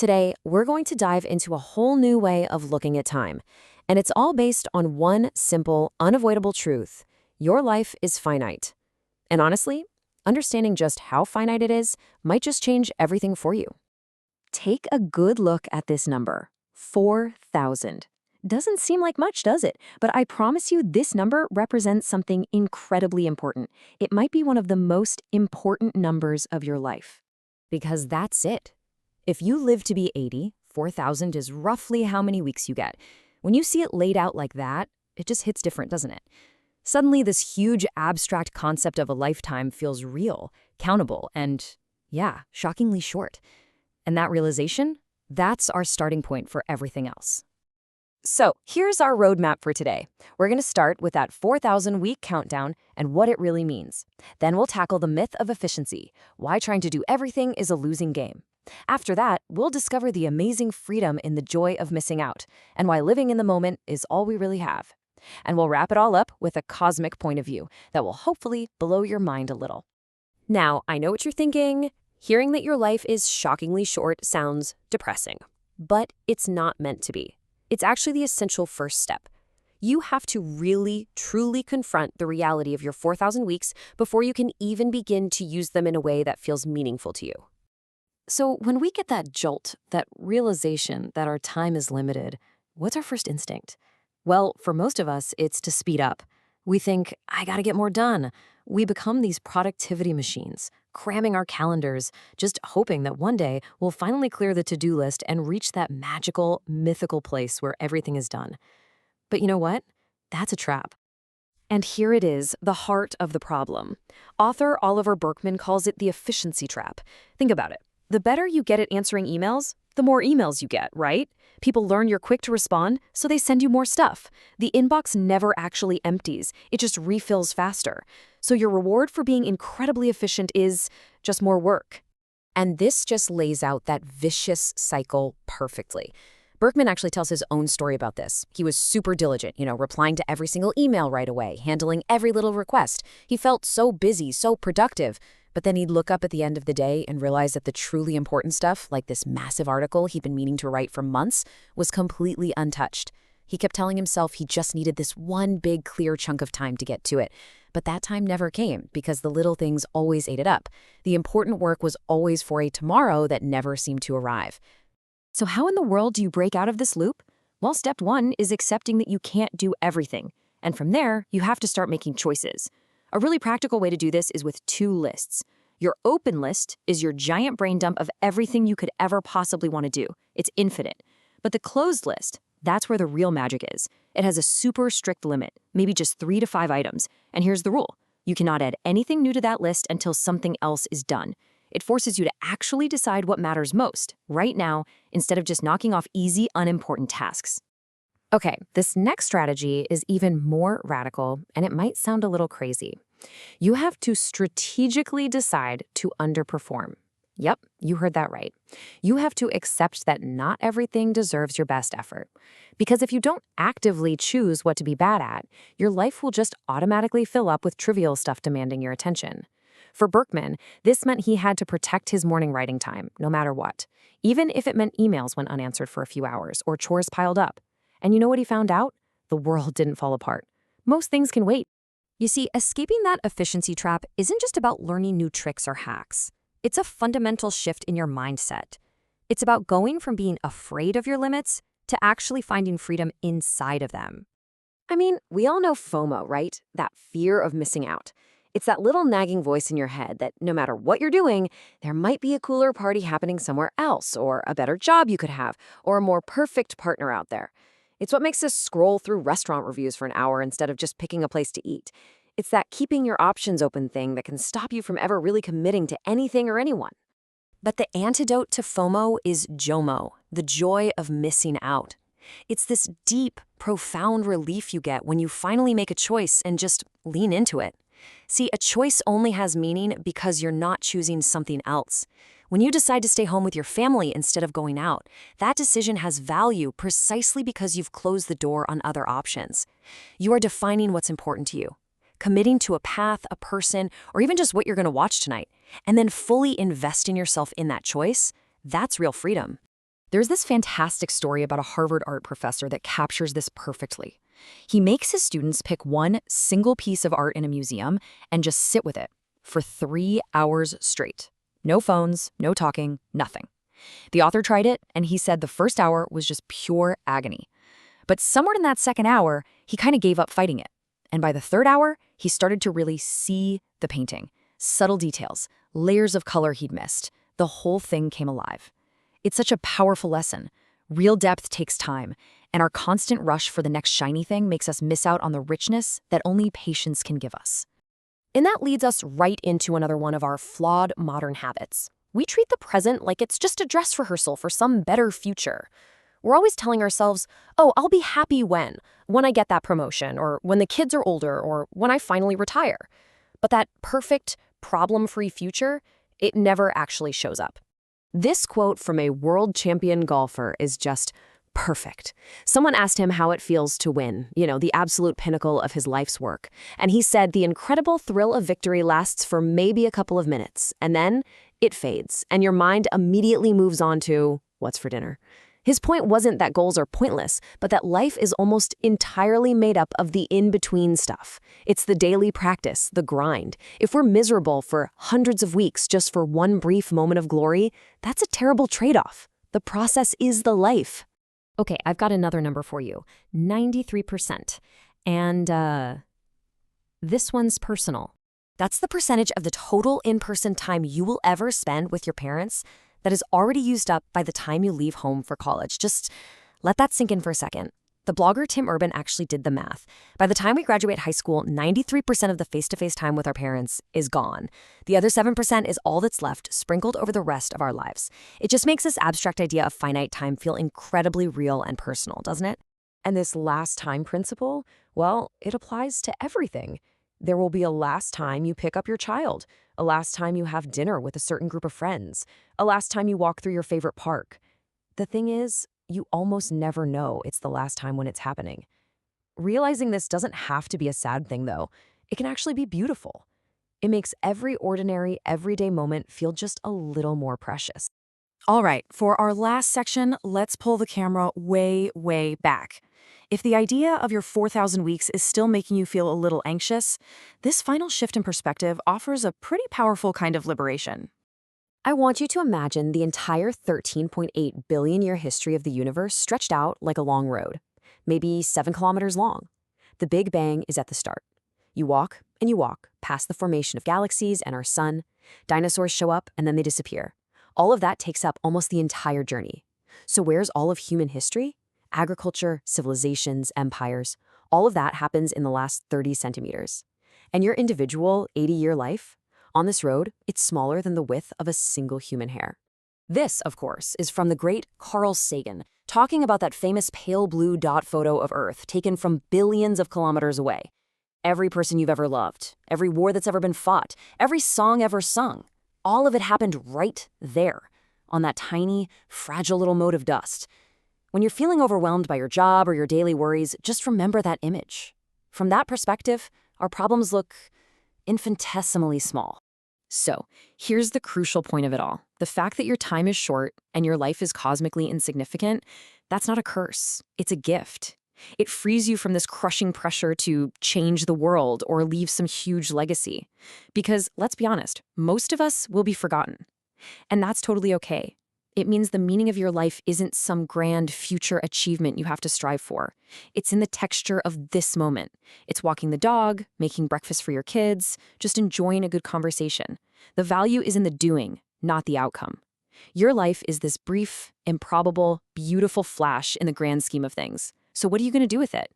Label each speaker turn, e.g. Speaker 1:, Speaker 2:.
Speaker 1: Today, we're going to dive into a whole new way of looking at time. And it's all based on one simple, unavoidable truth. Your life is finite. And honestly, understanding just how finite it is might just change everything for you. Take a good look at this number, 4,000. Doesn't seem like much, does it? But I promise you this number represents something incredibly important. It might be one of the most important numbers of your life. Because that's it. If you live to be 80, 4,000 is roughly how many weeks you get. When you see it laid out like that, it just hits different, doesn't it? Suddenly, this huge abstract concept of a lifetime feels real, countable, and, yeah, shockingly short. And that realization, that's our starting point for everything else. So, here's our roadmap for today. We're going to start with that 4,000-week countdown and what it really means. Then we'll tackle the myth of efficiency, why trying to do everything is a losing game. After that, we'll discover the amazing freedom in the joy of missing out, and why living in the moment is all we really have. And we'll wrap it all up with a cosmic point of view that will hopefully blow your mind a little. Now, I know what you're thinking. Hearing that your life is shockingly short sounds depressing. But it's not meant to be. It's actually the essential first step. You have to really, truly confront the reality of your 4,000 weeks before you can even begin to use them in a way that feels meaningful to you. So when we get that jolt, that realization that our time is limited, what's our first instinct? Well, for most of us, it's to speed up. We think, I gotta get more done. We become these productivity machines, cramming our calendars, just hoping that one day we'll finally clear the to-do list and reach that magical, mythical place where everything is done. But you know what? That's a trap. And here it is, the heart of the problem. Author Oliver Burkeman calls it the efficiency trap. Think about it. The better you get at answering emails, the more emails you get, right? People learn you're quick to respond, so they send you more stuff. The inbox never actually empties. It just refills faster. So your reward for being incredibly efficient is just more work. And this just lays out that vicious cycle perfectly. Berkman actually tells his own story about this. He was super diligent, replying to every single email right away, handling every little request. He felt so busy, so productive. But then he'd look up at the end of the day and realize that the truly important stuff, like this massive article he'd been meaning to write for months, was completely untouched. He kept telling himself he just needed this one big, clear chunk of time to get to it. But that time never came because the little things always ate it up. The important work was always for a tomorrow that never seemed to arrive. So how in the world do you break out of this loop? Well, step one is accepting that you can't do everything. And from there, you have to start making choices. A really practical way to do this is with two lists. Your open list is your giant brain dump of everything you could ever possibly want to do. It's infinite. But the closed list, that's where the real magic is. It has a super strict limit, maybe just 3 to 5 items. And here's the rule. You cannot add anything new to that list until something else is done. It forces you to actually decide what matters most, right now, instead of just knocking off easy, unimportant tasks. Okay, this next strategy is even more radical, and it might sound a little crazy. You have to strategically decide to underperform. Yep, you heard that right. You have to accept that not everything deserves your best effort. Because if you don't actively choose what to be bad at, your life will just automatically fill up with trivial stuff demanding your attention. For Berkman, this meant he had to protect his morning writing time, no matter what, even if it meant emails went unanswered for a few hours or chores piled up. And you know what he found out? The world didn't fall apart. Most things can wait. You see, escaping that efficiency trap isn't just about learning new tricks or hacks. It's a fundamental shift in your mindset. It's about going from being afraid of your limits to actually finding freedom inside of them. I mean, we all know FOMO, right? That fear of missing out. It's that little nagging voice in your head that no matter what you're doing, there might be a cooler party happening somewhere else, or a better job you could have, or a more perfect partner out there. It's what makes us scroll through restaurant reviews for an hour instead of just picking a place to eat. It's that keeping your options open thing that can stop you from ever really committing to anything or anyone. But the antidote to FOMO is JOMO, the joy of missing out. It's this deep, profound relief you get when you finally make a choice and just lean into it. See, a choice only has meaning because you're not choosing something else. When you decide to stay home with your family instead of going out, that decision has value precisely because you've closed the door on other options. You are defining what's important to you, committing to a path, a person, or even just what you're going to watch tonight, and then fully investing yourself in that choice. That's real freedom.
Speaker 2: There's this fantastic story about a Harvard art professor that captures this perfectly. He makes his students pick one single piece of art in a museum and just sit with it for 3 hours straight. No phones, no talking, nothing. The author tried it, and he said the first hour was just pure agony. But somewhere in that second hour, he kind of gave up fighting it. And by the third hour, he started to really see the painting. Subtle details, layers of color he'd missed. The whole thing came alive. It's such a powerful lesson. Real depth takes time, and our constant rush for the next shiny thing makes us miss out on the richness that only patience can give us.
Speaker 1: And that leads us right into another one of our flawed modern habits. We treat the present like it's just a dress rehearsal for some better future. We're always telling ourselves, oh, I'll be happy when I get that promotion, or when the kids are older, or when I finally retire. But that perfect, problem-free future, it never actually shows up. This quote from a world champion golfer is just perfect. Someone asked him how it feels to win, the absolute pinnacle of his life's work. And he said the incredible thrill of victory lasts for maybe a couple of minutes, and then it fades, and your mind immediately moves on to what's for dinner. His point wasn't that goals are pointless, but that life is almost entirely made up of the in-between stuff. It's the daily practice, the grind. If we're miserable for hundreds of weeks just for one brief moment of glory, that's a terrible trade-off. The process is the life. Okay, I've got another number for you, 93%. And this one's personal. That's the percentage of the total in-person time you will ever spend with your parents that is already used up by the time you leave home for college. Just let that sink in for a second. The blogger Tim Urban actually did the math. By the time we graduate high school, 93% of the face-to-face time with our parents is gone. The other 7% is all that's left, sprinkled over the rest of our lives. It just makes this abstract idea of finite time feel incredibly real and personal, doesn't it? And this last time principle, well, it applies to everything. There will be a last time you pick up your child, a last time you have dinner with a certain group of friends, a last time you walk through your favorite park. The thing is, you almost never know it's the last time when it's happening. Realizing this doesn't have to be a sad thing, though. It can actually be beautiful. It makes every ordinary, everyday moment feel just a little more precious.
Speaker 2: All right, for our last section, let's pull the camera way, way back. If the idea of your 4,000 weeks is still making you feel a little anxious, this final shift in perspective offers a pretty powerful kind of liberation.
Speaker 1: I want you to imagine the entire 13.8 billion year history of the universe stretched out like a long road, maybe 7 kilometers long. The Big Bang is at the start. You walk and you walk past the formation of galaxies and our sun. Dinosaurs show up and then they disappear. All of that takes up almost the entire journey. So where's all of human history? Agriculture, civilizations, empires, all of that happens in the last 30 centimeters. And your individual 80-year life? On this road, it's smaller than the width of a single human hair. This, of course, is from the great Carl Sagan, talking about that famous pale blue dot photo of Earth taken from billions of kilometers away. Every person you've ever loved, every war that's ever been fought, every song ever sung, all of it happened right there, on that tiny, fragile little mote of dust. When you're feeling overwhelmed by your job or your daily worries, just remember that image. From that perspective, our problems look infinitesimally small. So, here's the crucial point of it all. The fact that your time is short and your life is cosmically insignificant, that's not a curse. It's a gift. It frees you from this crushing pressure to change the world or leave some huge legacy. Because, let's be honest, most of us will be forgotten. And that's totally okay. It means the meaning of your life isn't some grand future achievement you have to strive for. It's in the texture of this moment. It's walking the dog, making breakfast for your kids, just enjoying a good conversation. The value is in the doing, not the outcome. Your life is this brief, improbable, beautiful flash in the grand scheme of things. So what are you going to do with it?